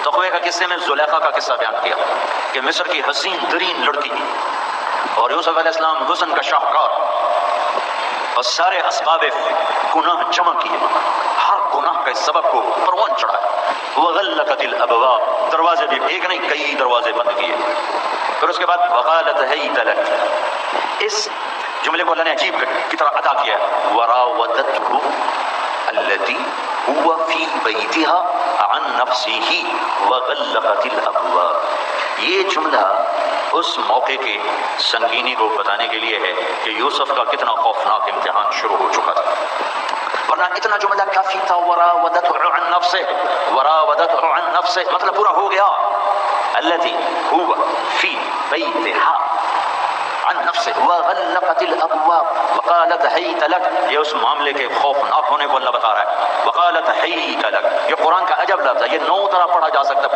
تقوی کا قصے میں زلیخا کا قصہ بیان کیا کہ مصر کی حسین ترین لڑکی اور یوسف علیہ السلام حسن کا شاہکار، اور سارے اسباب گناہ جمع کیے، ہر گناہ کے سبب کو پروان چڑھایا۔ وغلقت الابواب، دروازے بھی ایک نہیں کئی دروازے بند کیے۔ پھر اس کے بعد وقالت ہیت لک، اس جملے کو اللہ نے عجیب کی طرح ادا کیا ہے، وراودته التي هو في بيتها عن نفسه وغلقت الابواب۔ یہ جملہ اس موقع کی سنگینی کو بتانے کے لیے ہے کہ یوسف کا کتنا خوفناک امتحان شروع ہو چکا تھا، ورنہ اتنا جملہ کافی تھا۔ وراودته عن نفسه، وراودته عن نفسه مطلب پورا ہو گیا۔ التي هو في بيتها عن نفسه وغلقت الابواب وقالت هيت لك، یہ اس معاملے کے خوفناک ہونے کو اللہ بتا رہا ہے۔ وقالت هيت لك، یہ قرآن کا عجب لفظ ہے، یہ 9 طرح پڑھا جا سکتا ہے۔